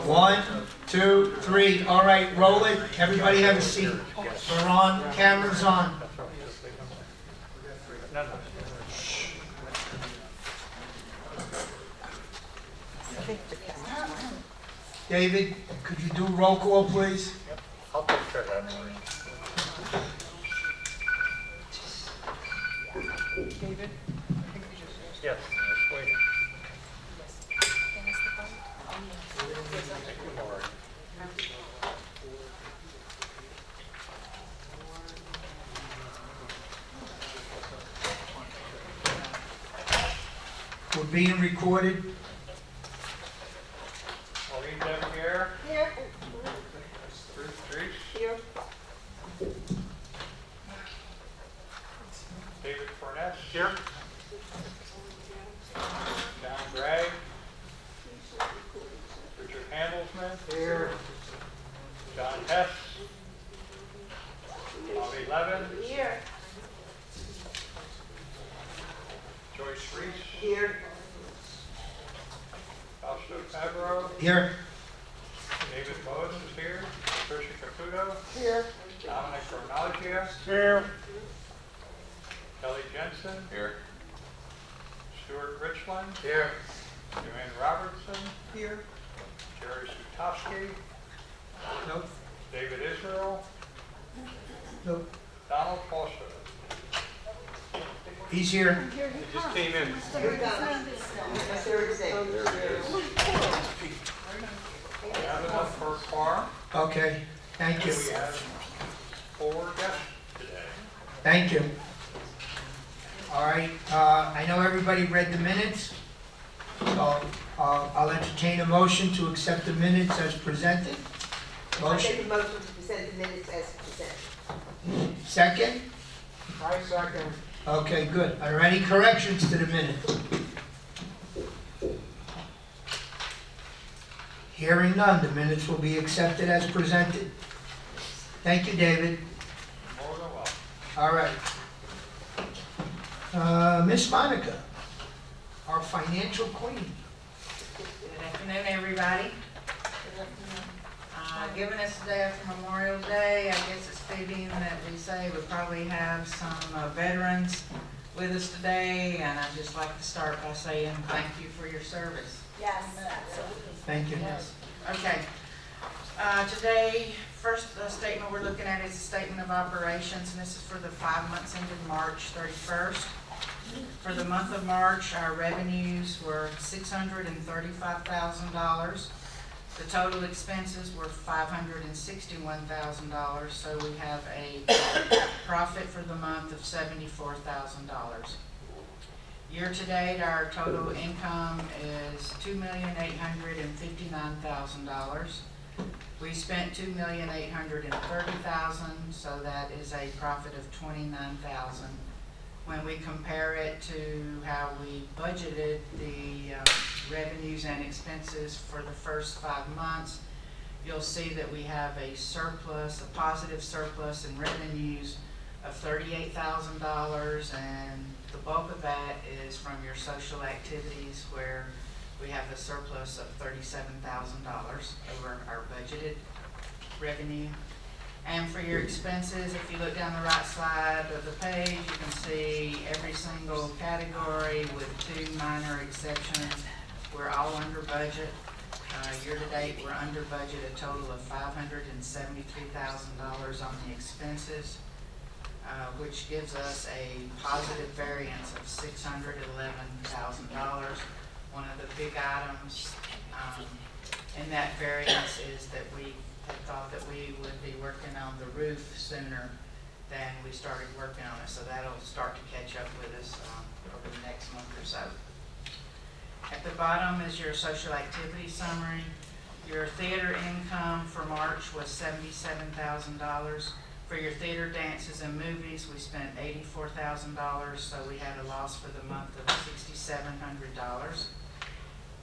1, 2, 3. All right, roll it. Everybody have a seat. We're on. Cameras on. David, could you do roll call, please? I'll take care of that. David? Yes, just waiting. We're being recorded. I'll leave them here. Here. Bruce Street. Here. David Furness. Here. John Gray. Richard Handelsman. Here. John Hess. Bobby Levin. Here. Joyce Reese. Here. Fausto Favreau. Here. David Boas is here. Tricia Caputo. Here. Dominic Fornagia. Here. Kelly Jensen. Here. Stuart Richland. Here. Joanne Robertson. Here. Jerry Sutowski. Nope. David Israel. Nope. Donald Foster. He's here. It just came in. We have enough for a quorum. Okay. Thank you. We have 4 guests today. Thank you. All right. I know everybody read the minutes. So I'll entertain a motion to accept the minutes as presented. I Motion. make a motion to present the minutes as presented. Second? I second. Okay, good. Are there any corrections to the minutes? Hearing none, the minutes will be accepted as presented. Thank you, David. More than welcome. All right. Miss Monica, our financial queen. Good afternoon, everybody. Given us the day after Memorial Day, I guess it's fitting that we say we probably have some veterans with us today, and I'd just like to start by saying thank you for your service. Yes, absolutely. Thank you. Okay. Today, first statement we're looking at is a statement of operations, and this is for the 5 months ended March 31st. For the month of March, our revenues were $635,000. The total expenses were $561,000, so we have a profit for the month of $74,000. Year-to-date, our total income is $2,859,000. We spent $2,830,000, so that is a profit of $29,000. When we compare it to how we budgeted the revenues and expenses for the first 5 months, you'll see that we have a surplus, a positive surplus in revenues of $38,000, and the bulk of that is from your social activities, where we have a surplus of $37,000 over our budgeted revenue. And for your expenses, if you look down the right side of the page, you can see every single category with 2 minor exceptions. We're all under budget. Year to date, we're under budget a total of $573,000 on the expenses, which gives us a positive variance of $611,000. One of the big items in that variance is that we had thought that we would be working on the roof sooner than we started working on it, so that'll start to catch up with us over the next month or so. At the bottom is your social activity summary. Your theater income for March was $77,000. For your theater, dances, and movies, we spent $84,000, so we had a loss for the month of $6,700.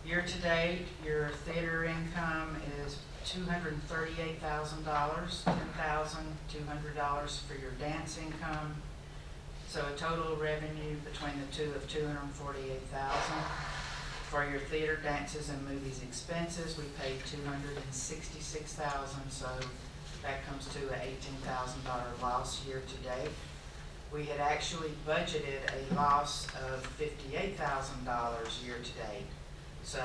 Year to date, your theater income is $238,000, $10,200 for your dance income. So a total revenue between the two of $248,000. For your theater, dances, and movies expenses, we paid $266,000, so that comes to an $18,000 loss year to date. We had actually budgeted a loss of $58,000 year to date. So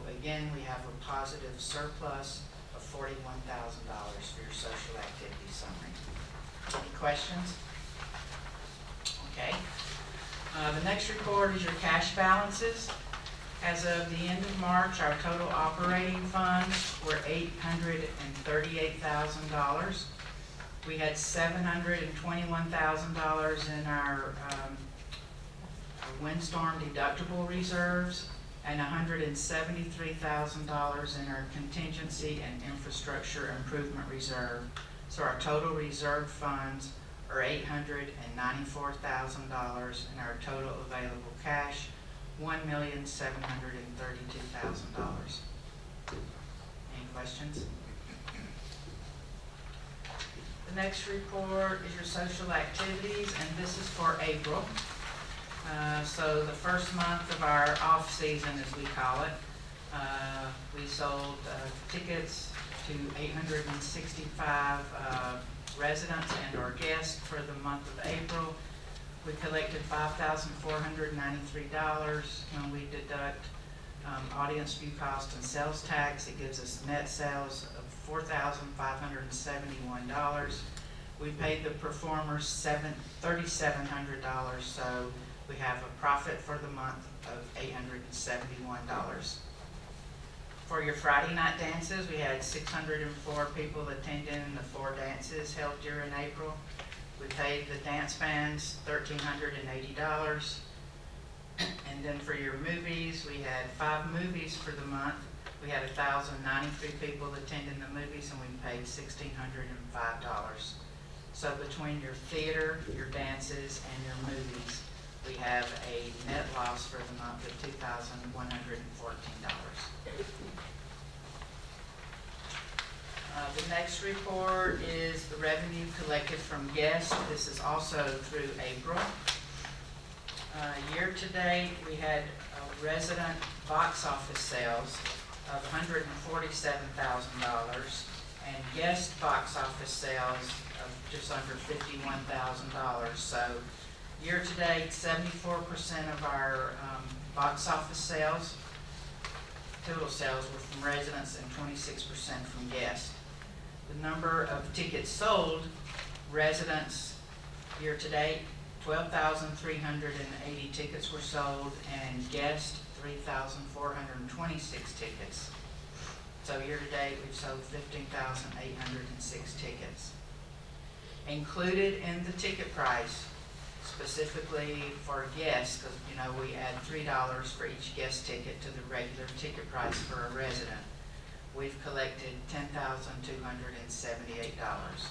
again, we have a positive surplus of $41,000 for your social activity summary. Any questions? Okay. The next report is your cash balances. As of the end of March, our total operating funds were $838,000. We had $721,000 in our windstorm deductible reserves and $173,000 in our contingency and infrastructure improvement reserve. So our total reserve funds are $894,000 and our total available cash, $1,732,000. Any questions? The next report is your social activities, and this is for April. So the first month of our off-season, as we call it, we sold tickets to 865 residents and or guests for the month of April. We collected $5,493. When we deduct audience view cost and sales tax, it gives us net sales of $4,571. We paid the performers $3,700, so we have a profit for the month of $871. For your Friday night dances, we had 604 people attending the 4 dances held during April. We paid the dance bands $1,380. And then for your movies, we had 5 movies for the month. We had 1,093 people attending the movies, and we paid $1,605. So between your theater, your dances, and your movies, we have a net loss for the month of $2,114. The next report is the revenue collected from guests. This is also through April. Year to date, we had resident box office sales of $147,000 and guest box office sales of just under $51,000. So year to date, 74% of our box office sales, total sales, were from residents and 26% from guests. The number of tickets sold, residents year to date, 12,380 tickets were sold, and guests, 3,426 tickets. So year to date, we've sold 15,806 tickets. Included in the ticket price, specifically for guests, because we add $3 for each guest ticket to the regular ticket price for a resident, we've collected $10,278.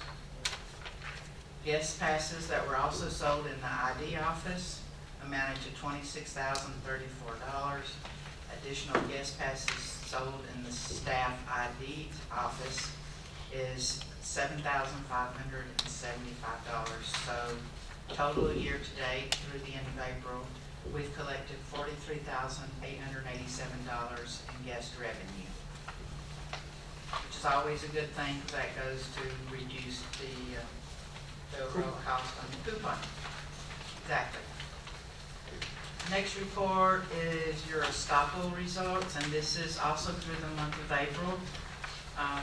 Guest passes that were also sold in the ID office amounted to $26,034. Additional guest passes sold in the staff ID office is $7,575. So total year to date through the end of April, we've collected $43,887 in guest revenue, which is always a good thing because that goes to reduce the overall cost on the coupon. Exactly. Next report is your Estoppel results, and this is also through the month of April.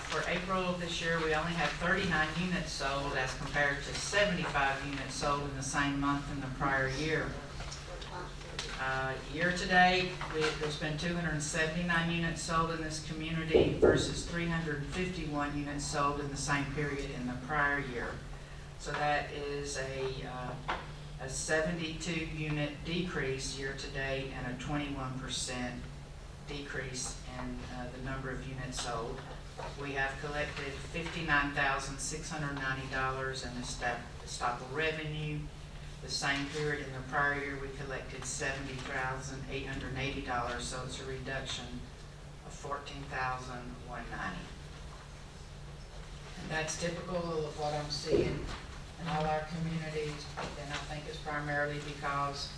For April of this year, we only had 39 units sold as compared to 75 units sold in the same month in the prior year. Year to date, there's been 279 units sold in this community versus 351 units sold in the same period in the prior year. So that is a 72 unit decrease year to date and a 21% decrease in the number of units sold. We have collected $59,690 in Estoppel revenue. The same period in the prior year, we collected $70,880, so it's a reduction of $14,190. And that's typical of what I'm seeing in all our communities, and I think it's primarily because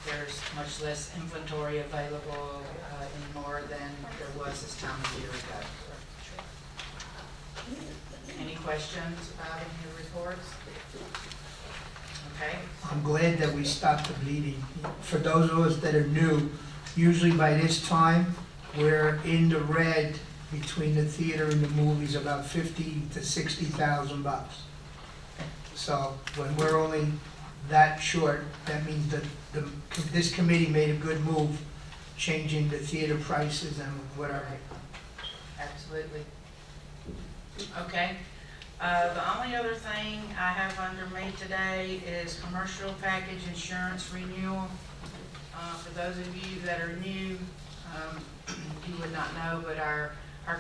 there's much less inventory available anymore than there was this time a year ago. Any questions about any of the reports? Okay. I'm glad that we stopped the bleeding. For those of us that are new, usually by this time, we're in the red between the theater and the movies, about 50 to 60,000 bucks. So when we're only that short, that means that this committee made a good move, changing the theater prices and whatever. Absolutely. Okay. The only other thing I have under me today is commercial package insurance renewal. For those of you that are new, you would not know, but our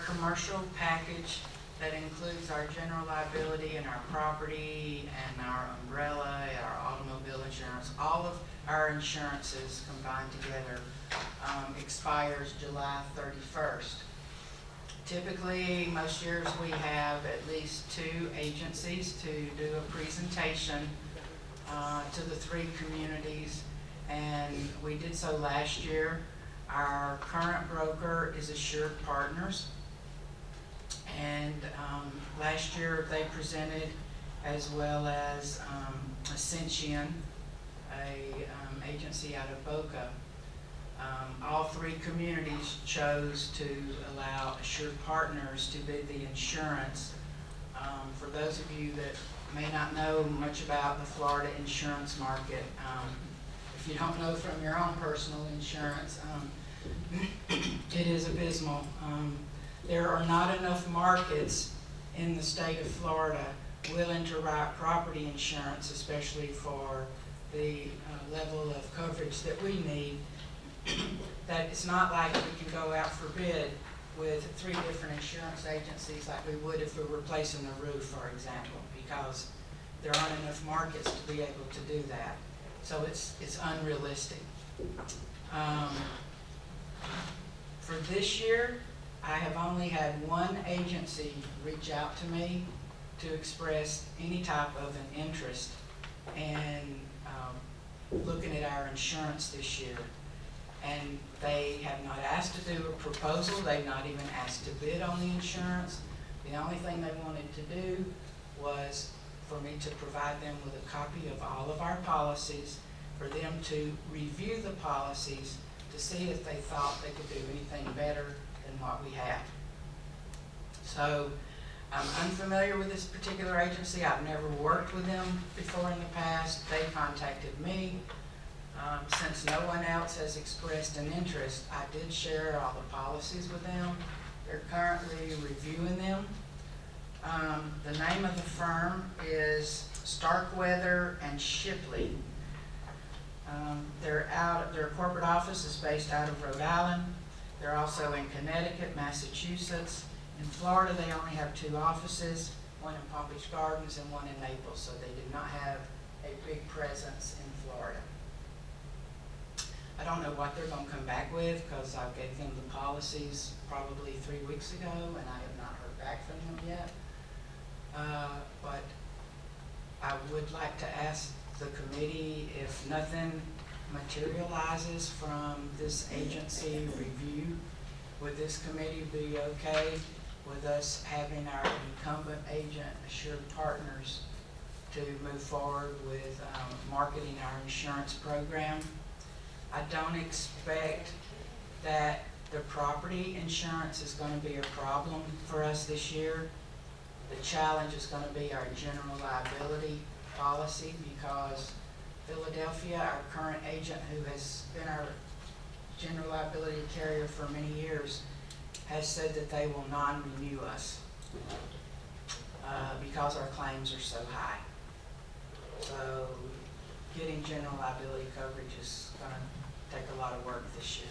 commercial package that includes our general liability and our property and our umbrella, our automobile insurance, all of our insurances combined together expires July 31st. Typically, most years we have at least 2 agencies to do a presentation to the 3 communities, and we did so last year. Our current broker is Assured Partners, and last year they presented, as well as Ascension, a agency out of Boca. All 3 communities chose to allow Assured Partners to be the insurance. For those of you that may not know much about the Florida insurance market, if you don't know from your own personal insurance, it is abysmal. There are not enough markets in the state of Florida willing to write property insurance, especially for the level of coverage that we need. That it's not like we can go out for bid with 3 different insurance agencies like we would if we were replacing the roof, for example, because there aren't enough markets to be able to do that. So it's unrealistic. For this year, I have only had 1 agency reach out to me to express any type of an interest in looking at our insurance this year. And they have not asked to do a proposal, they've not even asked to bid on the insurance. The only thing they wanted to do was for me to provide them with a copy of all of our policies, for them to review the policies to see if they thought they could do anything better than what we have. So I'm unfamiliar with this particular agency. I've never worked with them before in the past. They contacted me. Since no one else has expressed an interest, I did share all the policies with them. They're currently reviewing them. The name of the firm is Starkweather and Shipley. Their corporate office is based out of Rhode Island. They're also in Connecticut, Massachusetts. In Florida, they only have 2 offices, one in Palm Beach Gardens and one in Naples, so they did not have a big presence in Florida. I don't know what they're going to come back with, because I gave them the policies probably 3 weeks ago, and I have not heard back from them yet. But I would like to ask the committee, if nothing materializes from this agency review, would this committee be okay with us having our incumbent agent, Assured Partners, to move forward with marketing our insurance program? I don't expect that the property insurance is going to be a problem for us this year. The challenge is going to be our general liability policy, because Philadelphia, our current agent who has been our general liability carrier for many years, has said that they will non-renew us because our claims are so high. So getting general liability coverage is going to take a lot of work this year.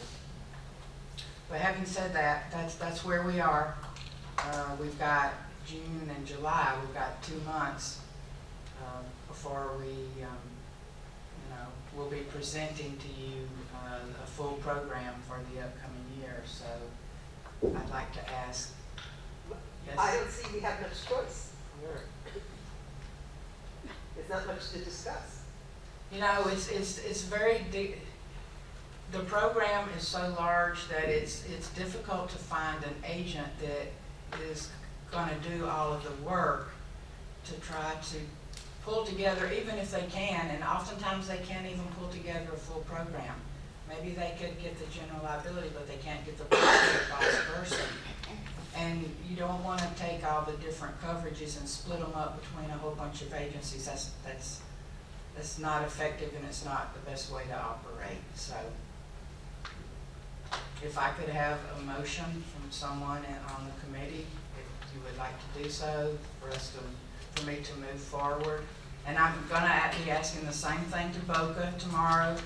But having said that, that's where we are. We've got June and July. We've got 2 months before we, we'll be presenting to you a full program for the upcoming year. So I'd like to ask. Yes? I don't see we have much choice. There's not much to discuss. It's very The program is so large that it's difficult to find an agent that is gonna do all of the work to try to pull together, even if they can, and oftentimes they can't even pull together a full program. Maybe they could get the general liability, but they can't get the property or vice versa. And you don't wanna take all the different coverages and split them up between a whole bunch of agencies. That's not effective, and it's not the best way to operate, so. If I could have a motion from someone on the committee, if you would like to do so, for me to move forward. And I'm gonna be asking the same thing to Boca tomorrow,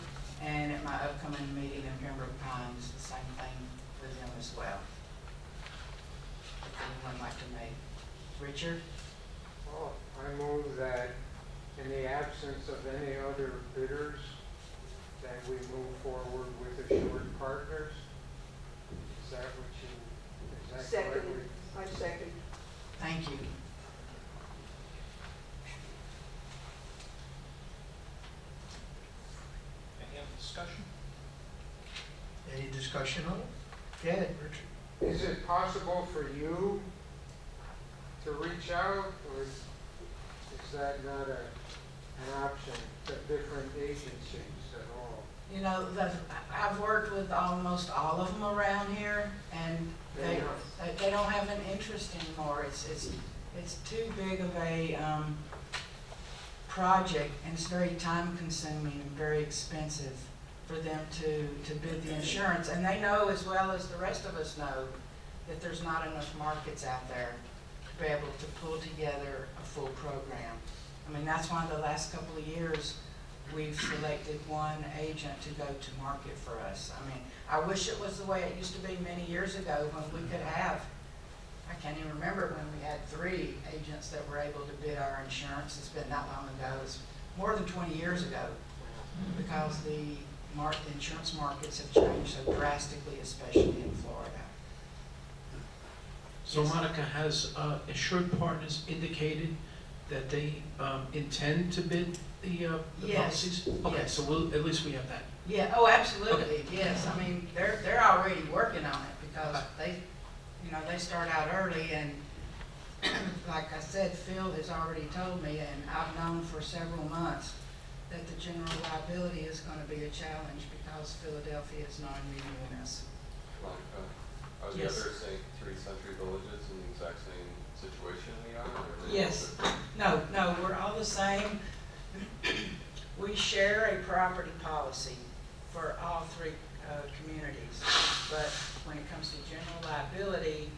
and at my upcoming meeting in Pembroke Pines, the same thing for them as well. If anyone like to make, Richard? Well, I move that in the absence of any other bidders, that we move forward with Assured Partners. Is that correct? Second, I second. Thank you. Any other discussion? Any discussion on it? Go ahead, Richard. Is it possible for you to reach out, or is that not an option to different agencies at all? You know, I've worked with almost all of them around here, and they don't have an interest anymore. It's too big of a project, and it's very time consuming and very expensive for them to bid the insurance. And they know as well as the rest of us know that there's not enough markets out there to be able to pull together a full program. I mean, that's why the last couple of years we've selected one agent to go to market for us. I mean, I wish it was the way it used to be many years ago when we could have, I can't even remember when we had 3 agents that were able to bid our insurance. It's been that long ago. It's more than 20 years ago, because the insurance markets have changed so drastically, especially in Florida. So Yes. Monica, has Assured Partners indicated that they intend to bid the Yes. policies? Okay, Yes. so at least we have that. Yeah, oh, absolutely, yes. I mean, they're already working on it, because they start out early, and like I said, Phil has already told me, and I've known for several months, that the general liability is gonna be a challenge because Philadelphia is non-renewing us. Monica, are the Yes. other, say, 3 Century Villages in the exact same situation we are? Or are they Yes. different? No, we're all the same. We share a property policy for all 3 communities, but when it comes to general liability,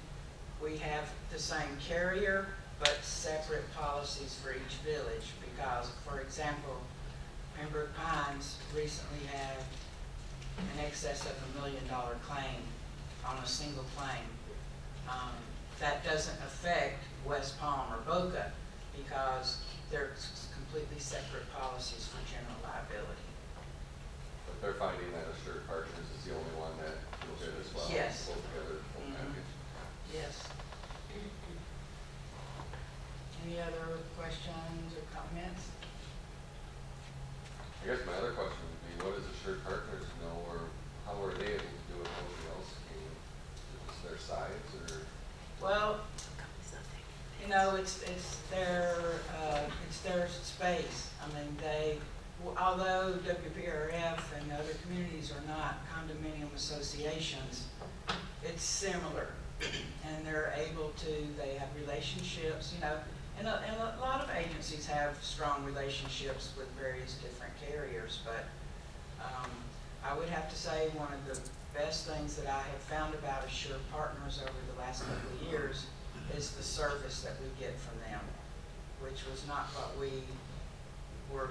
we have the same carrier, but separate policies for each village, because, for example, Pembroke Pines recently had an excess of $1 million claim on a single claim. That doesn't affect West Palm or Boca, because they're completely separate policies for general liability. But they're finding that Assured Partners is the only one that will bid as well? Yes. Pull together the full Mhm. package? Yes. Any other questions or comments? I guess my other question would be, what does Assured Partners know, or how are they able to do it, nobody else can? Is it just their size, or? Well, it's their space. I mean, although WPRF and other communities are not condominium associations, it's similar. And they're able to, they have relationships, and a lot of agencies have strong relationships with various different carriers, but I would have to say one of the best things that I have found about Assured Partners over the last couple of years is the service that we get from them, which was not what we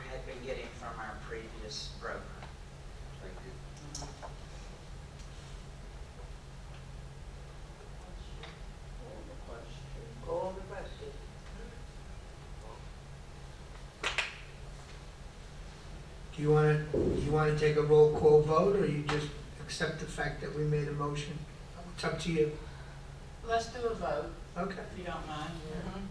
had been getting from our previous broker. Thank you. Call the question. Do you wanna take a roll call vote, or you just accept the fact that we made a motion? It's up to you. Let's do a vote, Okay. if you don't mind. Mhm.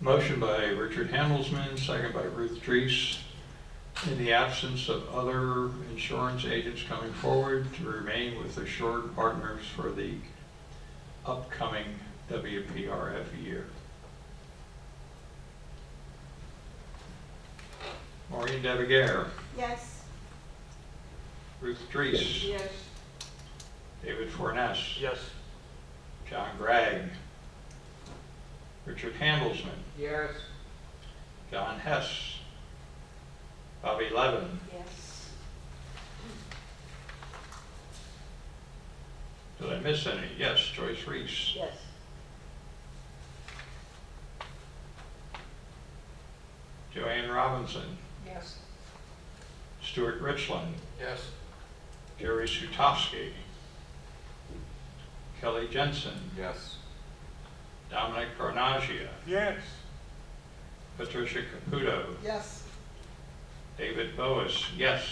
Motion by Richard Handelsman, second by Ruth Dries. In the absence of other insurance agents coming forward, to remain with Assured Partners for the upcoming WPRF year. Maureen Devigaire, Yes. Ruth Dries, Yes. David Forness, Yes. John Gregg, Richard Handelsman, Yes. John Hess, Bobby Levin, Yes. did I miss any? Yes, Joyce Reese, Yes. Joanne Robinson, Yes. Stuart Richland, Yes. Jerry Sutowski, Kelly Jensen, Yes. Dominic Carnaglia, Yes. Patricia Caputo, Yes. David Boas, yes.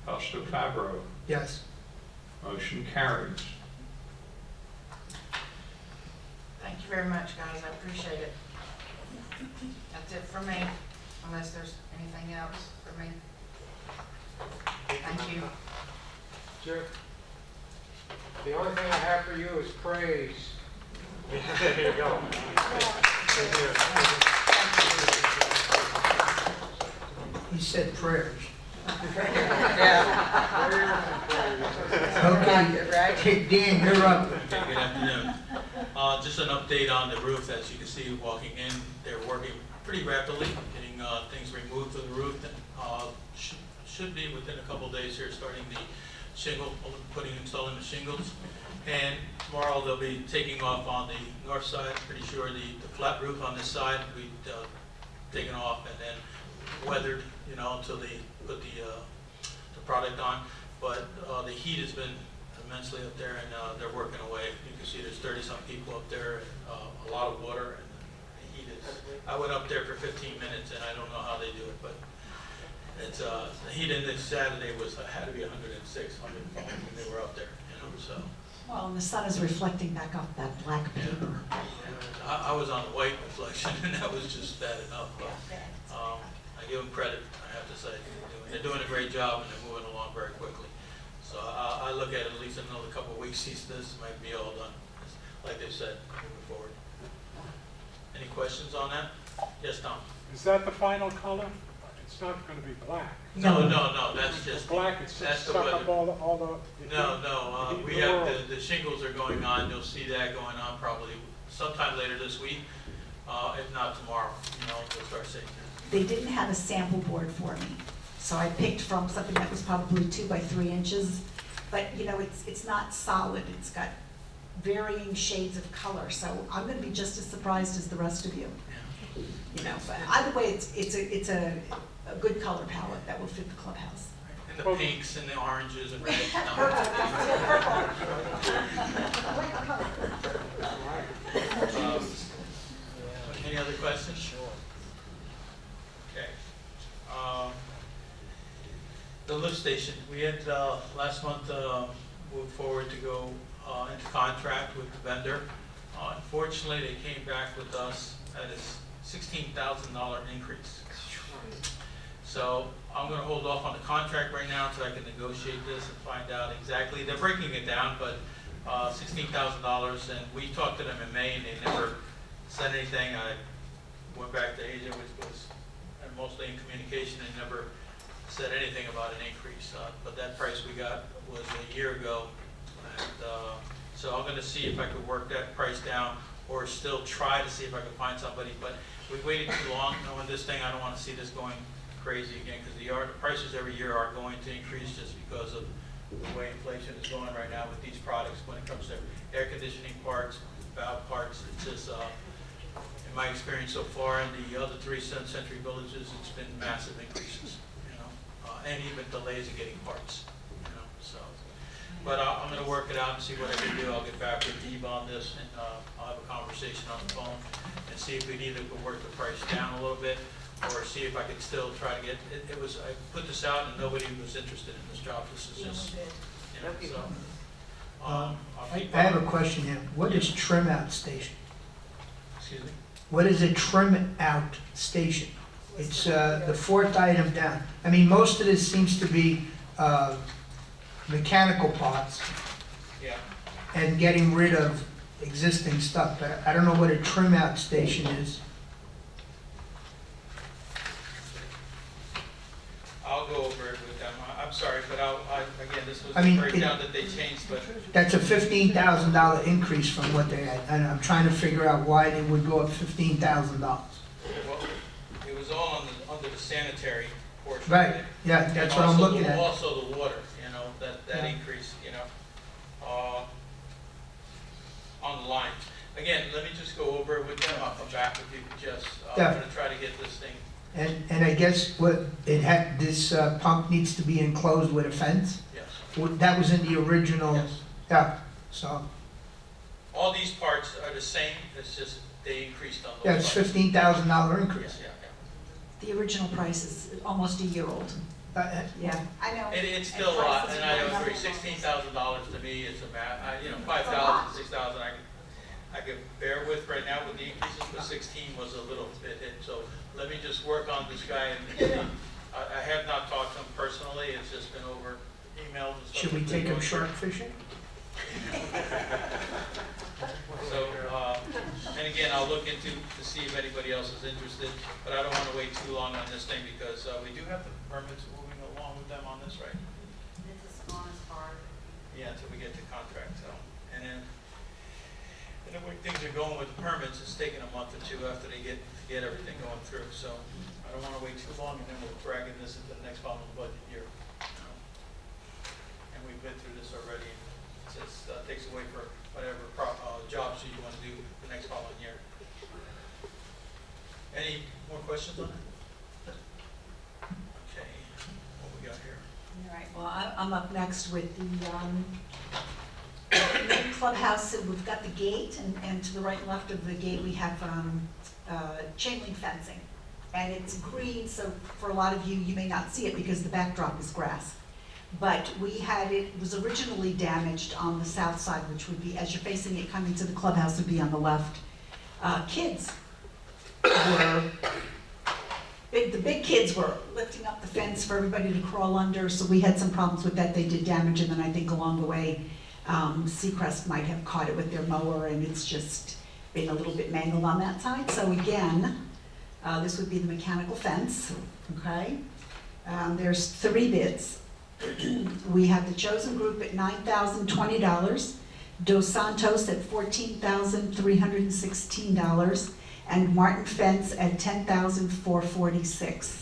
Fausto Fabro, Yes. motion carries. Thank you very much, guys, I appreciate it. That's it for me, unless there's anything else for me. Thank you. Jeff, the only thing I have for you is praise. There you go. He said prayers. Yeah. Okay, Right? Dan, you're up. Okay, good afternoon. Just an update on the roof. As you can see walking in, they're working pretty rapidly, getting things removed from the roof. And should be within a couple of days here, starting the shingle, installing the shingles. And tomorrow they'll be taking off on the north side. Pretty sure the flat roof on this side will be taken off and then weathered, until they put the product on. But the heat has been immensely up there, and they're working away. You can see there's 30-some people up there, and a lot of water, and the heat is. I went up there for 15 minutes, and I don't know how they do it, but it's the heat index Saturday had to be 106, 105 when they were up there, so. Well, and the sun is reflecting back off that black paper. I was on the white reflection, and that was just bad enough. But, I give them credit, I have to say. They're doing a great job, and they're moving along very quickly. So I look at least another couple of weeks, this might be all done, like they said, moving forward. Any questions on that? Yes, Tom? Is that the final color? It's not going to be black. No, that's It's just, black, it's that's just the stuck up weather. all the. No, the we heat have, world. the shingles are going on, you'll see that going on probably sometime later this week. If not tomorrow, we'll start seeing that. They didn't have a sample board for me, so I picked from something that was probably 2 by 3 inches. But, it's not solid, it's got varying shades of color, so I'm gonna be just as surprised as the rest of you. But either way, it's a good color palette that will fit the clubhouse. And the pinks and the oranges and reds. Any other questions? Sure. Okay. The lift station, we had last month moved forward to go into contract with the vendor. Unfortunately, they came back with us at a $16,000 increase. So I'm going to hold off on the contract right now until I can negotiate this and find out exactly. They're breaking it down, but $16,000, and we talked to them in May, and they never said anything. I went back to Asia, which was mostly in communication, and never said anything about an increase. But that price we got was a year ago, and so I'm going to see if I could work that price down, or still try to see if I could find somebody. But we waited too long knowing this thing. I don't want to see this going crazy again, because the prices every year are going to increase just because of the way inflation is going right now with these products when it comes to air conditioning parts, valve parts. It's just, in my experience so far in the other 3 Century Villages, it's been massive increases, and even delays in getting parts, so. But I'm going to work it out and see what I can do. I'll get back with Eve on this, and I'll have a conversation on the phone and see if we either could work the price down a little bit, or see if I could still try to get, I put this out and nobody was interested in this job. This is just, so. I'll I keep have a on. question here. What is trim out station? Excuse me? what is a trim out station? It's the fourth item down. I mean, most of this seems to be mechanical parts Yeah. and getting rid of existing stuff, but I don't know what a trim out station is. I'll go over it with them. I'm sorry, but again, this was I the mean, breakdown that they changed, but That's a $15,000 increase from what they had, and I'm trying to figure out why they would go up $15,000. well, it was all under the sanitary portion. of Right, it. yeah, And that's what I'm also looking the- at. Also the water, that Yeah. increase, on the line. Again, let me just go over it with them. I'll come back with you, just, Yeah. I'm gonna try to get this thing. And I guess what, this pump needs to be enclosed with a fence? Yes. That was in the original, Yes. yeah, so, All these parts are the same, it's just they increased on those. yeah, it's parts. $15,000 Yeah, increase. yeah, The original price is almost a year old. Yeah, I know. yeah. It's still a lot, and I agree, $16,000 to me is a $5,000, $6,000, I could bear with right now with the increases, but 16 was a little bit hit, so let me just work on this guy, and I have not talked to him personally, it's just been over emails and stuff. Should we take him shark fishing? So, and again, I'll look into, to see if anybody else is interested, but I don't want to wait too long on this thing, because we do have the permits moving along with them on this, right? It's a smallest part. Yeah, until we get the contract, so, and then the way things are going with the permits, it's taking a month or two after they get everything going through, so I don't wanna wait too long, and then we're dragging this into the next following budget year. And we've been through this already, it just takes away for whatever jobs you wanna do the next following year. Any more questions on that? Okay, what we got here? All right, well, I'm up next with the main clubhouse. We've got the gate, and to the right and left of the gate, we have chain link fencing. And it's green, so for a lot of you, you may not see it because the backdrop is grass. But it was originally damaged on the south side, which would be, as you're facing it coming to the clubhouse, would be on the left. Kids were, the big kids were lifting up the fence for everybody to crawl under, so we had some problems with that. They did damage, and then I think along the way, Seacrest might have caught it with their mower, and it's just been a little bit mangled on that side. So again, this would be the mechanical fence, okay? There's 3 bids. We have the Chosen Group at $9,020, Dos Santos at $14,316, and Martin Fence at $10,446.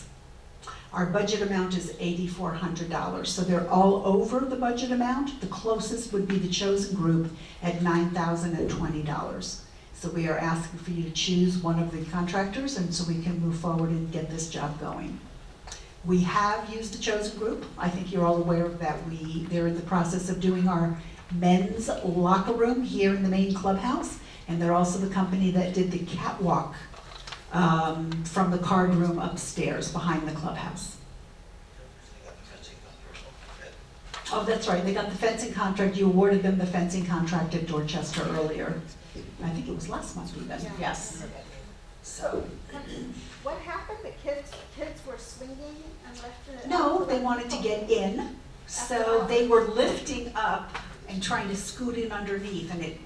Our budget amount is $8,400, so they're all over the budget amount. The closest would be the Chosen Group at $9,020. So we are asking for you to choose one of the contractors, and so we can move forward and get this job going. We have used the Chosen Group. I think you're all aware that they're in the process of doing our men's locker room here in the main clubhouse, and they're also the company that did the catwalk from the card room upstairs behind the clubhouse. Oh, that's right, they got the fencing contract. You awarded them the fencing contract at Dorchester earlier. I think it was last month even, yes. So, What happened? The kids were swinging and left it? no, they wanted to get in, so they were lifting up and trying to scoot in underneath, and it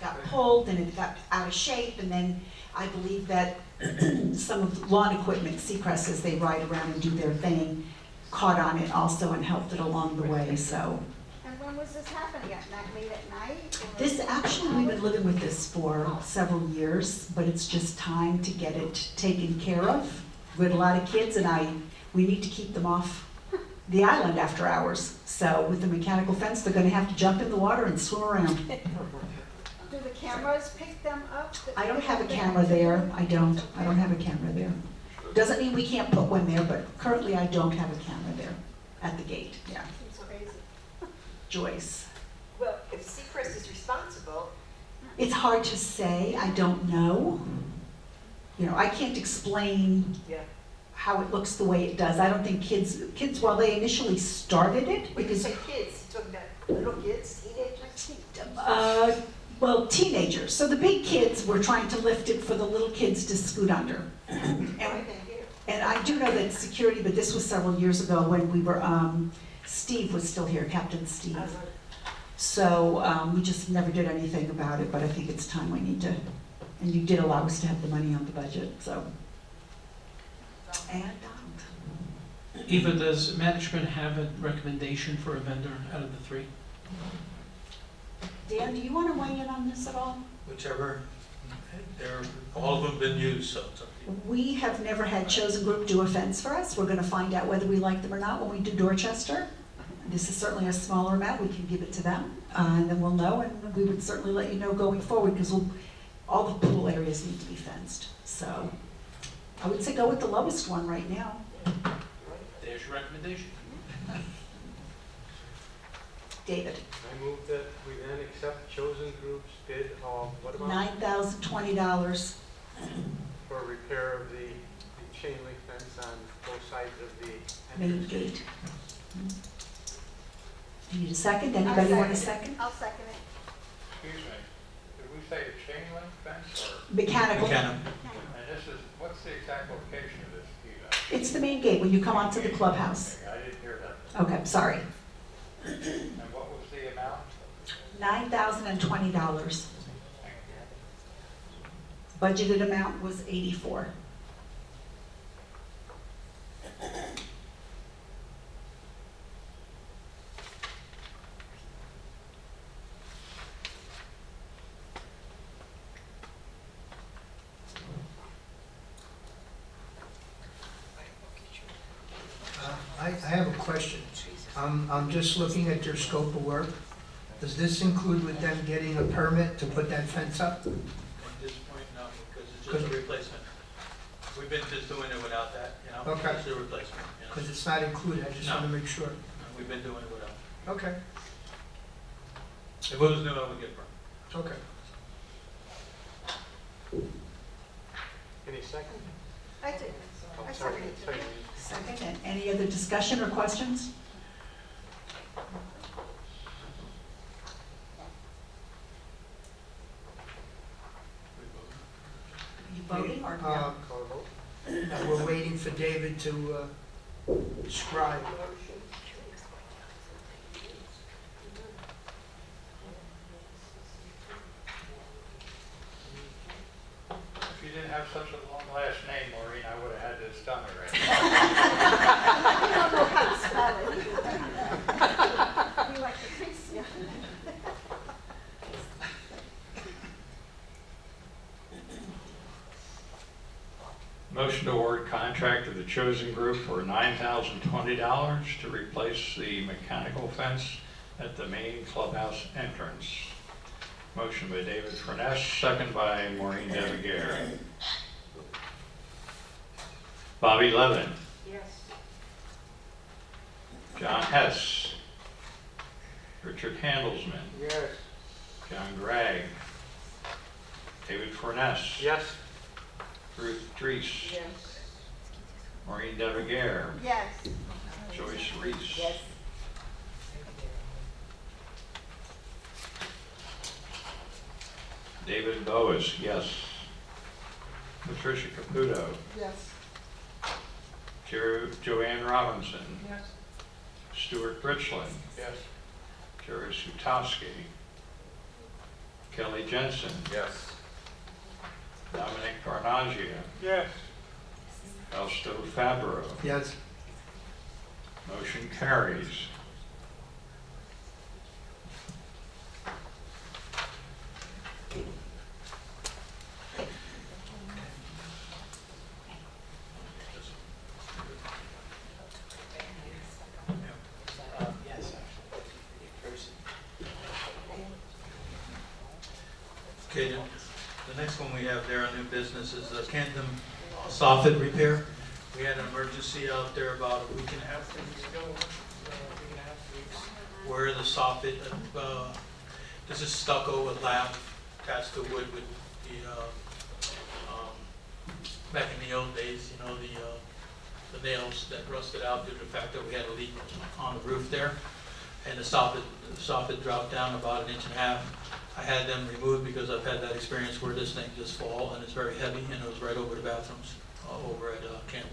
got pulled and it got out of shape, and then I believe that some of the lawn equipment, Seacrest, as they ride around and do their thing, caught on it also and helped it along the way, so. And when was this happening? Late at night? or- This, actually, we've been living with this for several years, but it's just time to get it taken care of. We had a lot of kids, and we need to keep them off the island after hours. So with the mechanical fence, they're gonna have to jump in the water and swim around. Do the cameras pick them up? I don't have a camera there, I don't have a camera there. Doesn't mean we can't put one there, but currently I don't have a camera there at the gate, yeah. It's crazy. Joyce. Well, if Seacrest is responsible, It's hard to say, I don't know. You know, I can't explain yeah. how it looks the way it does. I don't think kids, while they initially started it, When you because, say kids, you're talking about little kids, teenagers? Well, teenagers, so the big kids, we're trying to lift it for the little kids to scoot under. And I do know that security, but this was several years ago when we were, Steve was still here, Captain Steve. So, we just never did anything about it, but I think it's time we need to, and you did allow us to have the money on the budget, so. And, Eva, does management have a recommendation for a vendor out of the three? Dan, do you want to weigh in on this at all? Whichever, all of them been used, so it's up to you. We have never had Chosen Group do a fence for us. We're gonna find out whether we like them or not when we do Dorchester. This is certainly a smaller amount, we can give it to them, and then we'll know, and we would certainly let you know going forward, because all the pool areas need to be fenced. So, I would say go with the lowest one right now. There's your recommendation. David, I move that we then accept Chosen Group's bid of, what amount? $9,020. For repair of the chain link fence on both sides of the Main entrance. gate. Do you need a second? Anybody want a second? I'll second it. Excuse me, did we say a chain link fence or, Mechanical. Mechanical. and this is, what's the exact location of this, Eva? It's the main gate when you come onto the clubhouse. Okay, I didn't hear that. Okay, sorry. And what was the amount? $9,020. Budgeted amount was $84,000. I have a question. I'm just looking at their scope of work. Does this include with them getting a permit to put that fence up? At this point, no, because it's just a replacement. We've been just doing it without that, you know? Okay. It's a replacement, you know? Because it's not included, I just want to make sure. No, we've been doing it without. Okay, If it was new, I would get burned. okay. Any second? I do. Oh, I sorry, second it. sorry. Second, and any other discussion or questions? Are you voting or no? Call a vote? No, we're waiting for David to scribe. If you didn't have such a long last name, Maureen, I would have had this done already. You don't know how to spell it. You like Patricia. Motion to award contract to the Chosen Group for $9,020 to replace the mechanical fence at the main clubhouse entrance. Motion by David Furness, second by Maureen Devigier. Bobby Levin, Yes. John Hess, Richard Handelsman, Yes. John Gregg, David Furness, Yes. Ruth Dries, Yes. Maureen Devigier, Yes. Joyce Reese. Yes. David Boas, yes. Patricia Caputo, Yes. Joanne Robinson, Yes. Stuart Richland, Yes. Jerry Sutowski, Kelly Jensen, Yes. Dominic Carnaglia, Yes. Fausto Fabro. Yes. Motion carries. Yes. Okay, the next one we have there on new business is the Camden soffit repair. We had an emergency out there about a week and a half, 2 weeks ago, where the soffit, this is stucco with lap attached to wood with back in the old days, you know, the nails that rusted out due to the fact that we had a leak on the roof there. And the soffit dropped down about 1.5 inches. I had them removed because I've had that experience where this thing just fall and it's very heavy, and it was right over the bathrooms over at Camden.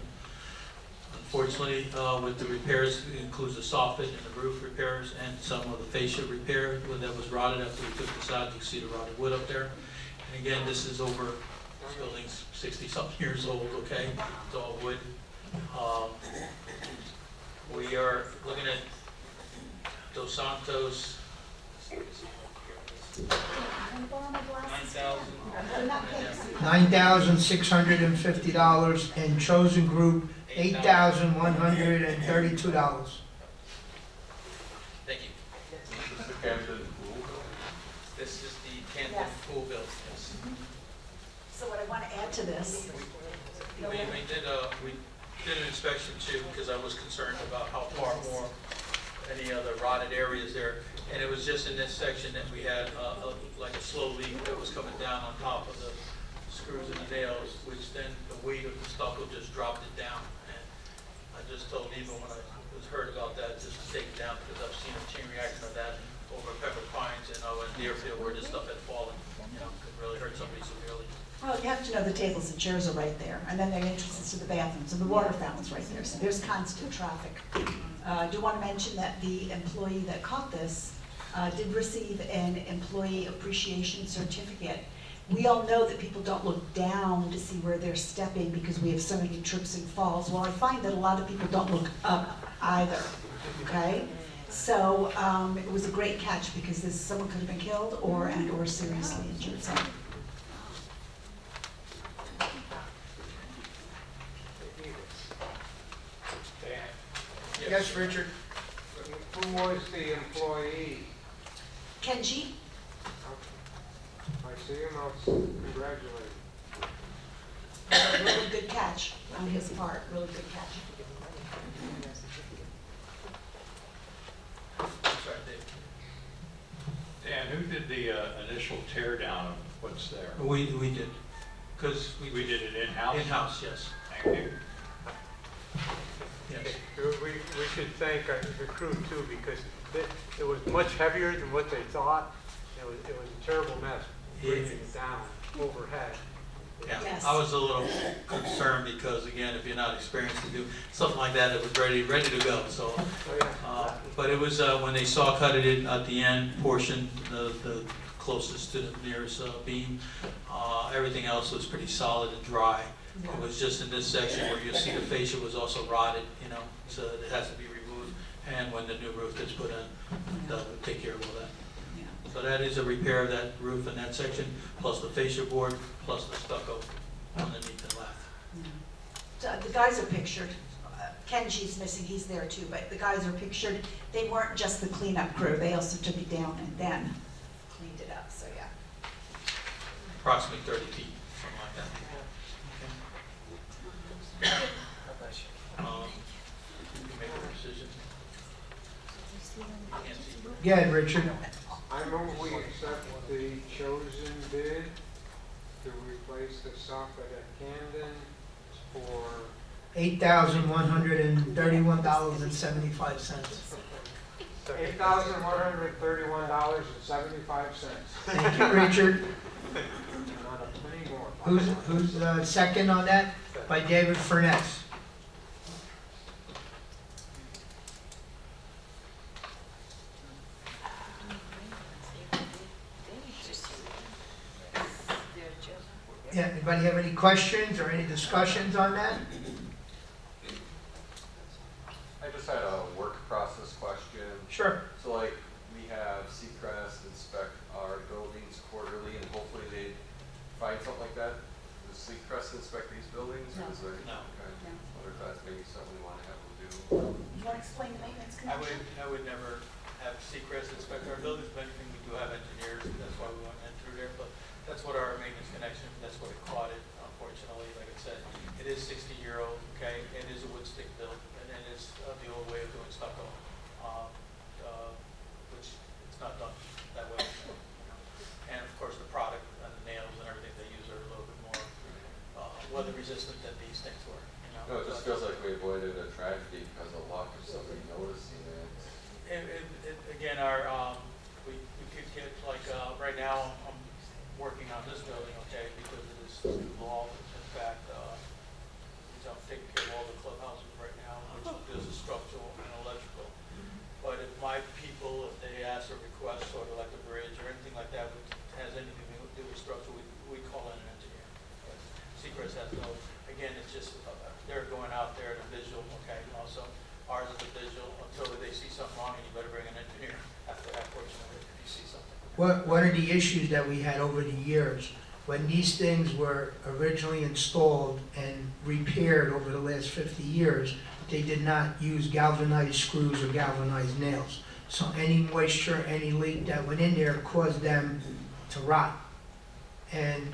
Unfortunately, with the repairs, it includes the soffit and the roof repairs and some of the fascia repair that was rotted after we took this out. You can see the rotted wood up there. And again, this is over, this building's 60-something years old, okay? It's all wood. We are looking at Dos Santos. $9,650, and Chosen Group, $8,132. Thank you. Is this the Camden Pool? This is the Camden Yes. Pool building, yes. So what I want to add to this, We did an inspection too, because I was concerned about how far more, any other rotted areas there. And it was just in this section that we had like a slow leak that was coming down on top of the screws and the nails, which then the weight of the stucco just dropped it down. And I just told Eva when I was heard about that, just to take it down, because I've seen a chain reaction of that over Pepper Pines and in Deerfield where this stuff had fallen. You know, could really hurt somebody severely. well, you have to know the tables and chairs are right there, and then the entrances to the bathrooms, and the water fountain's right there, so there's constant traffic. I do want to mention that the employee that caught this did receive an employee appreciation certificate. We all know that people don't look down to see where they're stepping because we have so many trips and falls. Well, I find that a lot of people don't look up either, okay? So it was a great catch because someone could have been killed or seriously injured. So. Yes, Richard? Who was the employee? Kenji, I see him, I'll congratulate really good catch on his part, really good catch. Sorry, Dave. Dan, who did the initial tear down of what's there? We did, because We did it in-house? in-house, yes. Thank you. Yes. We should thank the crew too, because it was much heavier than what they thought. It was a terrible mess, bringing it down overhead. Yeah, Yes. I was a little concerned because, again, if you're not experienced to do something like that, it was ready to go, so. Oh, yeah. But it was, when they saw cut it in at the end portion, the closest to the nearest beam, everything else was pretty solid and dry. It was just in this section where you'll see the fascia was also rotted, you know, so it has to be removed. And when the new roof gets put in, they'll take care of all that. Yeah. So that is a repair of that roof in that section, plus the fascia board, plus the stucco underneath the lath. So the guys are pictured. Kenji's missing, he's there too, but the guys are pictured. They weren't just the cleanup crew, they also took it down and then cleaned it up, so yeah. Approximately 30 feet, something like that. You can make a decision. Can't see. Go ahead, Richard. I move we accept the chosen bid to replace the soffit at Camden for $8,131.75. $8,131.75. Thank you, Richard. Not a penny more. Who's second on that? By David Furness. Yeah, anybody have any questions or any discussions on that? I just had a work process question. Sure. So like, we have Seacrest inspect our buildings quarterly, and hopefully they find something like that. Does Seacrest inspect these buildings, or is there? No. Okay. No. I wonder if that's maybe something we wanna have them do. You want to explain the maintenance I connection? would never have Seacrest inspect our buildings, but anything we do have engineers, that's why we went in through there. But that's what our maintenance connection, that's what it caught it, unfortunately. Like I said, it is 60-year-old, okay? It is a wood stick build, and it is the old way of doing stucco, which it's not done that way. You know. And of course, the product and the nails and everything they use are a little bit more weather resistant than these things were. You know? No, it just feels like we avoided a tragedy because of luck of somebody noticing it. Again, our, we could get like, right now, I'm working on this building, okay, because of this new law. In fact, I'm taking care of all the clubhouses right now, which is a structural and electrical. But if my people, if they ask or request sort of like a bridge or anything like that, which has anything to do with structure, we call in an engineer. But Seacrest has no, again, it's just, they're going out there to visual, okay, also ours is a visual, until they see something wrong, and you better bring an engineer after that portion of it, if you see something. One of the issues that we had over the years, when these things were originally installed and repaired over the last 50 years, they did not use galvanized screws or galvanized nails. So any moisture, any leak that went in there caused them to rot. And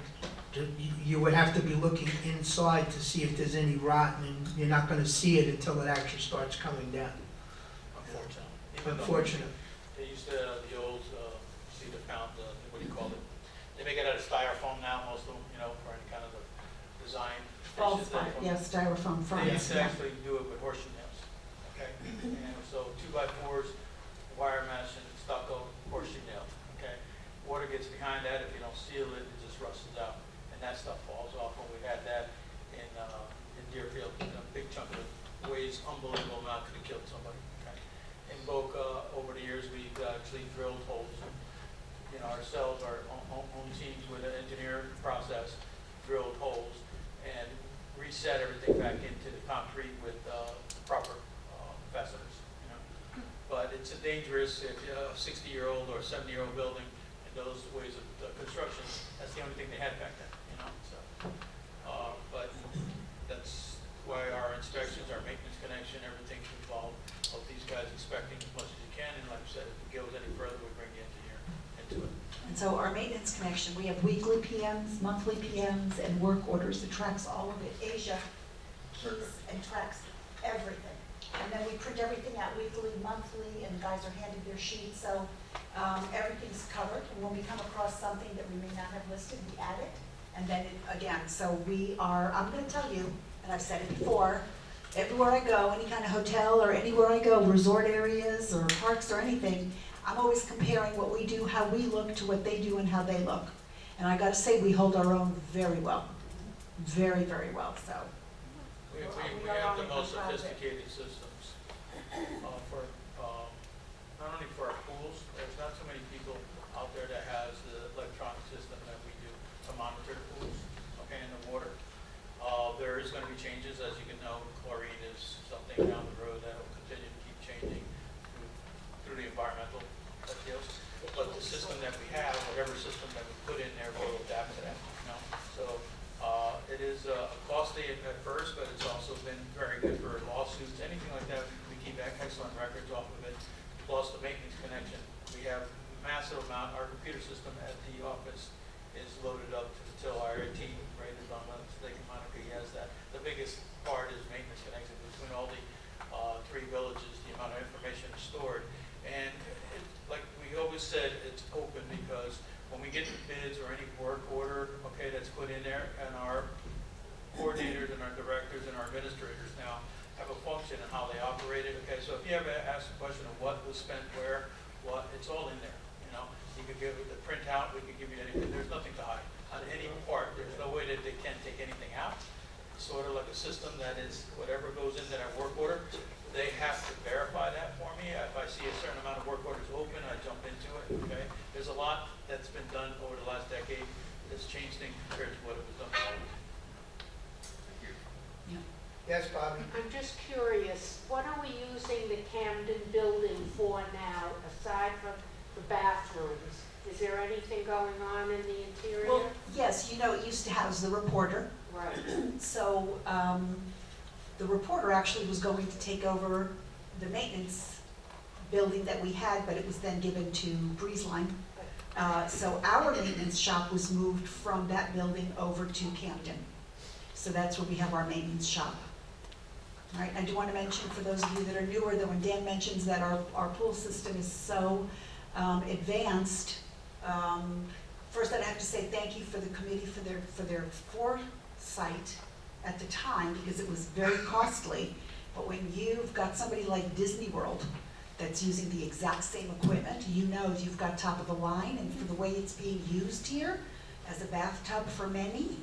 you would have to be looking inside to see if there's any rot, and you're not gonna see it until it actually starts coming down. Unfortunately. Even though Unfortunate. They used to, the old, cedar pound, what do you call it? They make it out of styrofoam now, most of them, you know, for any kind of a design. False front, yes, styrofoam They fronts, used to yeah. actually do it with horseshoe nails, okay? And so 2x4s, wire mesh and stucco, horseshoe nail, okay? Water gets behind that, if you don't seal it, it just rusts out, and that stuff falls off. When we had that in Deerfield, a big chunk of it weighs unbelievable amount, could have killed somebody, okay? In Boca, over the years, we've actually drilled holes, you know, ourselves, our own teams with an engineer process, drilled holes, and reset everything back into the concrete with proper fasteners, you know. But it's a dangerous, if you have a 60-year-old or a 70-year-old building, and those ways of construction, that's the only thing they had back then, you know, so. But that's why our inspections, our maintenance connection, everything's involved, of these guys inspecting as much as you can, and like I said, if it goes any further, we bring the engineer into it. And so our maintenance connection, we have weekly PMs, monthly PMs, and work orders. It tracks all of it. Asia keeps and tracks everything. And then we print everything out weekly, monthly, and guys are handed their sheets, so everything's covered. And when we come across something that we may not have listed, we add it. And then again, so we are, I'm gonna tell you, and I've said it before, everywhere I go, any kind of hotel or anywhere I go, resort areas or parks or anything, I'm always comparing what we do, how we look, to what they do and how they look. And I gotta say, we hold our own very well. Very, very well, so. We We have are the on most it. sophisticated systems for, not only for our pools, there's not so many people out there that has the electronic system that we do to monitor the pools, okay, and the water. There is gonna be changes, as you can know, chlorine is something down the road that will continue to keep changing through the environmental deals. But the system that we have, whatever system that we put in there, will adapt to that, you know? So, it is costly at first, but it's also been very good for lawsuits, anything like that. We keep excellent records off of it, plus the maintenance connection. We have massive amount, our computer system at the office is loaded up till our team, right, is on the state of Monica, he has that. The biggest part is maintenance connection between all the three villages, the amount of information stored. And like we always said, it's open, because when we get the bids or any work order, okay, that's put in there, and our coordinators and our directors and our administrators now have a function in how they operate it, okay? So if you ever ask a question of what was spent where, what, it's all in there, you know? You could give it the printout, we could give you anything, there's nothing to hide. On any part, there's no way that they can take anything out. It's sort of like a system that is, whatever goes into that work order, they have to verify that for me. If I see a certain amount of work orders open, I jump into it, okay? There's a lot that's been done over the last decade that's changed things compared to what it was done before. Yes, Bobby? I'm just curious, what are we using the Camden building for now, aside from the bathrooms? Is there anything going on in the interior? Well, yes, you know, it used to house the reporter. Right. So, the reporter actually was going to take over the maintenance building that we had, but it was then given to Breezeline. So our maintenance shop was moved from that building over to Camden. So that's where we have our maintenance shop. All right, I do want to mention, for those of you that are newer, that when Dan mentions that our pool system is so advanced, first I'd have to say thank you for the committee for their foresight at the time, because it was very costly. But when you've got somebody like Disney World that's using the exact same equipment, you know you've got top of the line, and for the way it's being used here as a bathtub for many,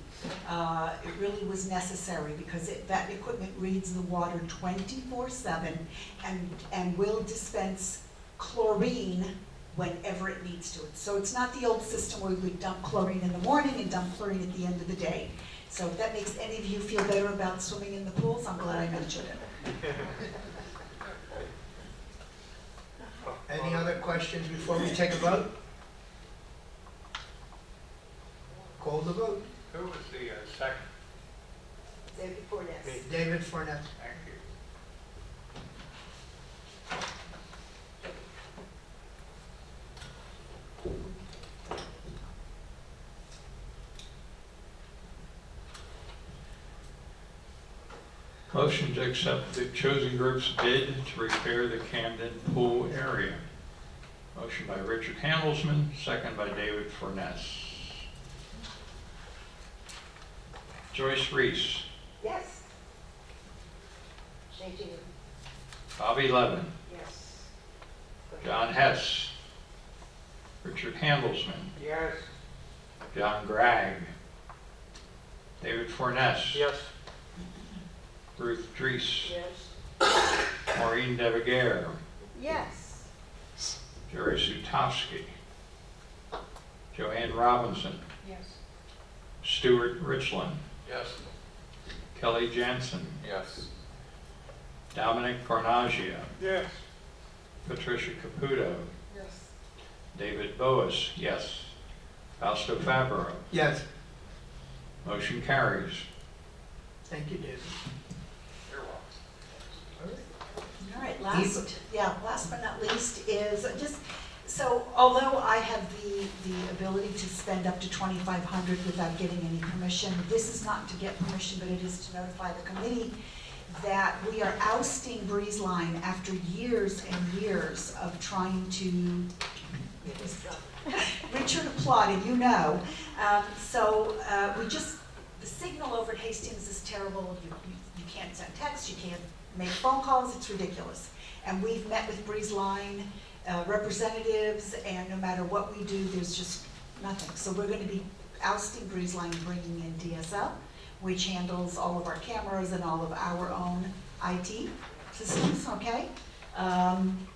it really was necessary because that equipment reads the water 24/7 and will dispense chlorine whenever it needs to. So it's not the old system where we would dump chlorine in the morning and dump chlorine at the end of the day. So if that makes any of you feel better about swimming in the pools, I'm glad I mentioned it. Any other questions before we take a vote? Call the vote. Who was the second? David Fornes. David Fornet. Thank you. Motion to accept the chosen group's bid to repair the Camden pool area. Motion by Richard Handelsman, second by David Furness. Joyce Reese, Yes. Changing it. Bobby Levin, Yes. John Hess, Richard Handelsman, Yes. John Gregg, David Furness, Yes. Ruth Dries, Yes. Maureen DeViguer, Yes. Jerry Sutowski, Joanne Robinson, Yes. Stuart Richland, Yes. Kelly Jansen, Yes. Dominic Carnaglia, Yes. Patricia Caputo, Yes. David Boas, yes. Fausto Fabro. Yes. Motion carries. Thank you, David. You're welcome. All right, last but not least is just, so although I have the ability to spend up to $2,500 without getting any permission, this is not to get permission, but it is to notify the committee that we are ousting Breeze Line after years and years of trying to, Richard applauded, you know. The signal over at Hastings is terrible. You can't send texts, you can't make phone calls, it's ridiculous. And we've met with Breeze Line representatives, and no matter what we do, there's just nothing. So we're gonna be ousting Breeze Line, bringing in DSL, which handles all of our cameras and all of our own IT systems, okay?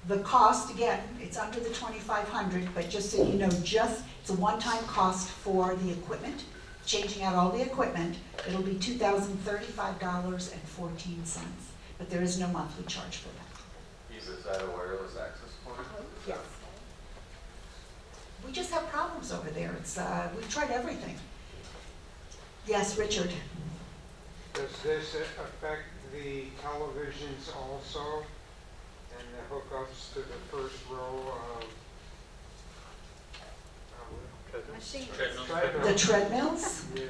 The cost, again, it's under the $2,500, but just so you know, it's a one-time cost for the equipment, changing out all the equipment. It'll be $2,035.14, but there is no monthly charge for that. Is that a wireless access point? Yes. We just have problems over there. We've tried everything. Yes, Richard? Does this affect the televisions also, and the hookups to the first row of? Machine. The treadmills? Yeah.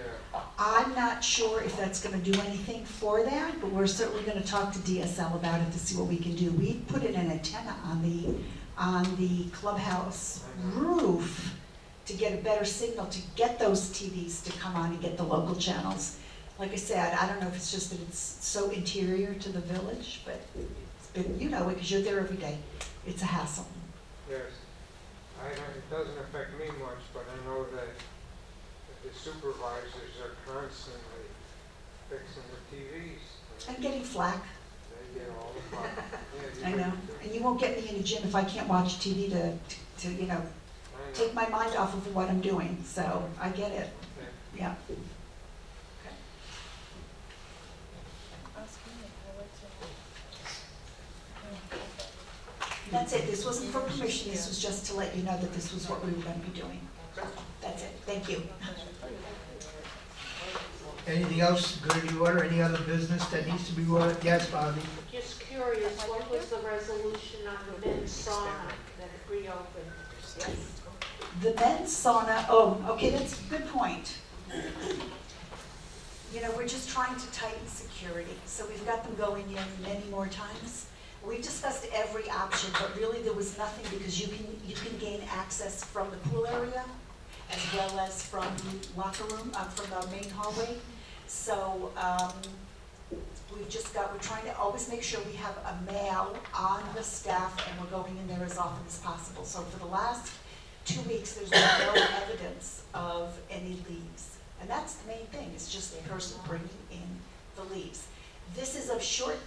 I'm not sure if that's gonna do anything for that, but we're certainly gonna talk to DSL about it to see what we can do. We put in an antenna on the clubhouse roof to get a better signal, to get those TVs to come on and get the local channels. Like I said, I don't know if it's just that it's so interior to the village, but it's been, you know, because you're there every day. It's a hassle. Yes. It doesn't affect me much, but I know that the supervisors are constantly fixing the TVs. I'm getting flack, They get all the fun. Yeah, I know. And you won't get me in a gym if I can't watch TV to you know, I know. take my mind off of what I'm doing, so I get it, yeah. That's it, this wasn't for permission, this was just to let you know that this was what we were gonna be doing. That's it, thank you. Anything else good in the order? Any other business that needs to be ordered? Yes, Bobby? Just curious, what was the resolution on the men's sauna that reopened? Yes. The men's sauna, oh, okay, that's a good point. You know, we're just trying to tighten security, so we've got them going in many more times. We've discussed every option, but really there was nothing, because you can gain access from the pool area as well as from the locker room, from the main hallway. So we're trying to always make sure we have a male on the staff, and we're going in there as often as possible. So for the last 2 weeks, there's been no evidence of any leaves. And that's the main thing, it's just the person bringing in the leaves. This is of short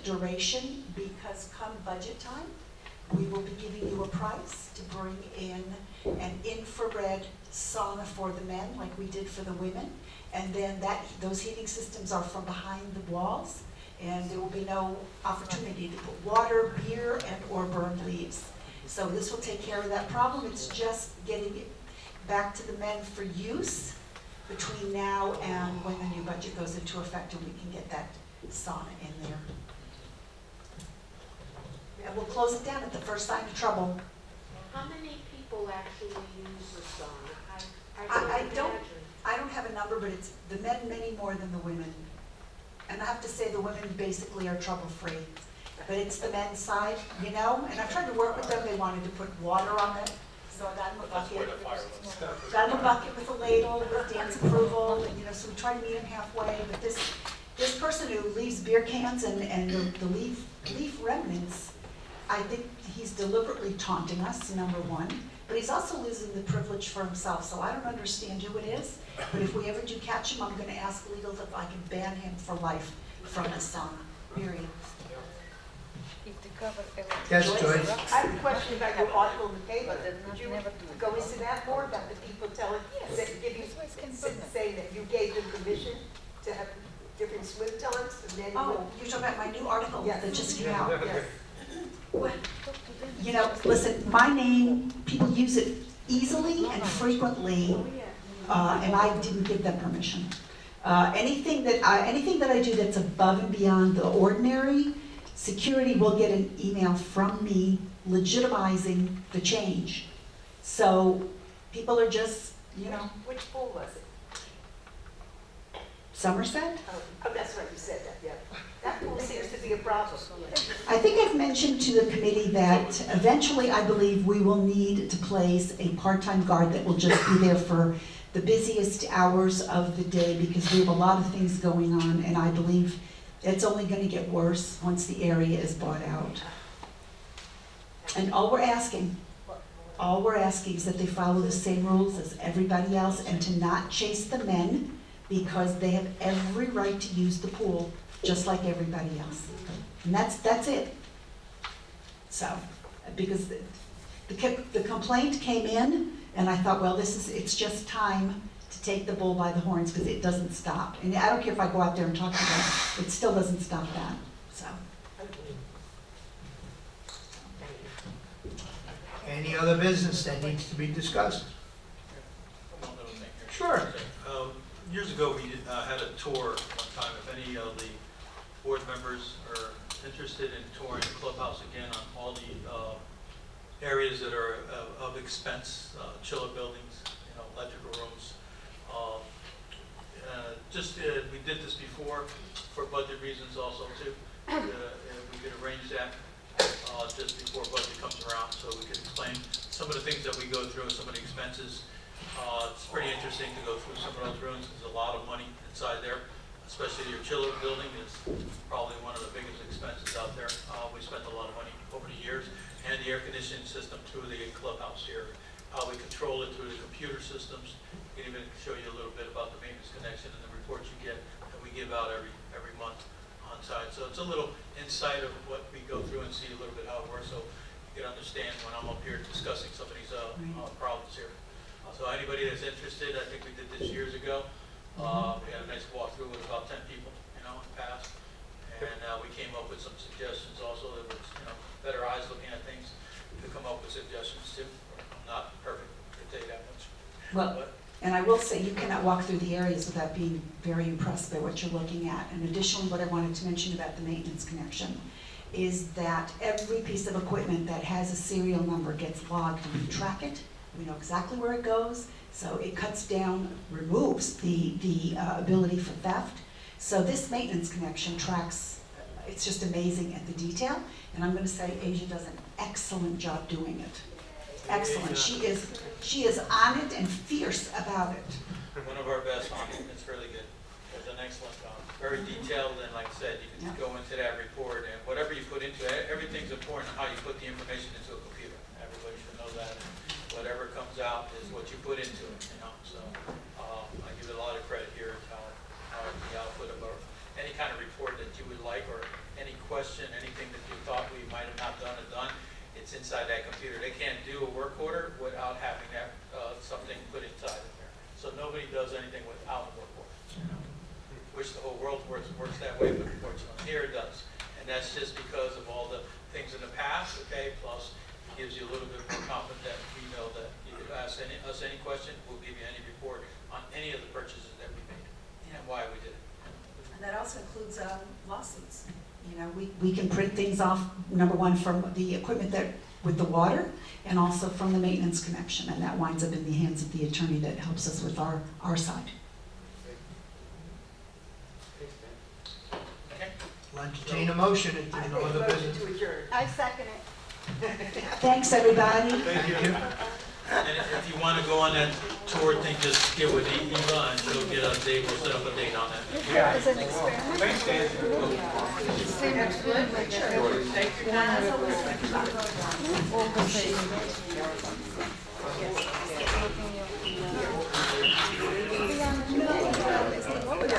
duration, because come budget time, we will be giving you a price to bring in an infrared sauna for the men, like we did for the women. And then those heating systems are from behind the walls, and there will be no opportunity to put water, beer, or burned leaves. So this will take care of that problem. It's just getting it back to the men for use between now and when the new budget goes into effect, and we can get that sauna in there. And we'll close it down at the first sign of trouble. How many people actually use the sauna? I can't don't- imagine. I don't have a number, but it's the men many more than the women. And I have to say the women basically are trouble-free. But it's the men's side, you know? And I tried to work with them, they wanted to put water on it. So I got them a bucket. Got them a bucket with a ladle with Dan's approval, and, you know, so we try to meet them halfway. But this person who leaves beer cans and the leaf remnants, I think he's deliberately taunting us, number one. But he's also losing the privilege for himself, so I don't understand who it is. But if we ever do catch him, I'm gonna ask legal if I can ban him for life from the sauna, period. Yes, Joyce? I have a question about your article in the paper. Could you go into that more about the people telling, saying that you gave them permission to have different swim times, and then Oh, you're talking about my new article Yes. that just came out? Yes. You know, listen, my name, people use it easily and frequently, and I didn't give them permission. Anything that I do that's above and beyond the ordinary, security will get an email from me legitimizing the change. So people are just, you know, Which pool was it? Somerset? Oh, that's right, you said that, yeah. That pool seems to be a problem. I think I've mentioned to the committee that eventually I believe we will need to place a part-time guard that will just be there for the busiest hours of the day, because we have a lot of things going on, and I believe it's only going to get worse once the area is bought out. And all we're asking is that they follow the same rules as everybody else, and to not chase the men, because they have every right to use the pool just like everybody else. And that's it. So, because the complaint came in, and I thought, well, it's just time to take the bull by the horns, because it doesn't stop. And I don't care if I go out there and talk to them, it still doesn't stop that, so. Any other business that needs to be discussed? Sure. Years ago, we had a tour one time. If any of the board members are interested in touring the clubhouse again on all the areas that are of expense, chiller buildings, you know, electrical rooms. We did this before for budget reasons also too. We could arrange that just before budget comes around, so we could explain some of the things that we go through and some of the expenses. It's pretty interesting to go through some of those rooms. There's a lot of money inside there, especially your chiller building is probably one of the biggest expenses out there. We spent a lot of money over the years, and the air conditioning system through the clubhouse here. We control it through the computer systems. We can even show you a little bit about the maintenance connection and the reports you get that we give out every month on site. So it's a little insight of what we go through and see a little bit how it works, so you can understand when I'm up here discussing some of these problems here. So anybody that's interested, I think we did this years ago. We had a nice walkthrough with about 10 people, you know, in the past. And we came up with some suggestions also. There was, you know, better eyes looking at things to come up with suggestions too. I'm not perfect, I can tell you that much. Well, and I will say, you cannot walk through the areas without being very impressed by what you're looking at. And additionally, what I wanted to mention about the maintenance connection is that every piece of equipment that has a serial number gets logged, and we track it. We know exactly where it goes, so it cuts down, removes the ability for theft. So this maintenance connection tracks, it's just amazing at the detail, and I'm gonna say Asia does an excellent job doing it. Excellent, she is on it and fierce about it. One of our best on it, it's really good. It's an excellent job. very detailed, and like I said, you can go into that report, and whatever you put into it, everything's important, how you put the information into a computer. Everybody should know that. Whatever comes out is what you put into it, you know, so, I give it a lot of credit here to how the output of any kind of report that you would like, or any question, anything that you thought we might have not done or done, it's inside that computer. They can't do a work order without having that, something put inside of there. So nobody does anything without a work order. Wish the whole world works that way, but unfortunately, here it does. And that's just because of all the things in the past, okay, plus it gives you a little bit more confidence that we know that you could ask us any question, we'll give you any report on any of the purchases that we made and why we did it. And that also includes lawsuits. You know, we can print things off, number one, from the equipment that, with the water, and also from the maintenance connection, and that winds up in the hands of the attorney that helps us with our side. Okay? I'll entertain a motion if I there's make no a other motion business. to adjourn. I second it. Thanks, everybody. Thank you. And if you want to go on that tour thing, just get with Eva and she'll get a date, we'll set up a date on that. It was an experiment. Thanks, Dan. Seemed good, but sure. Take your time.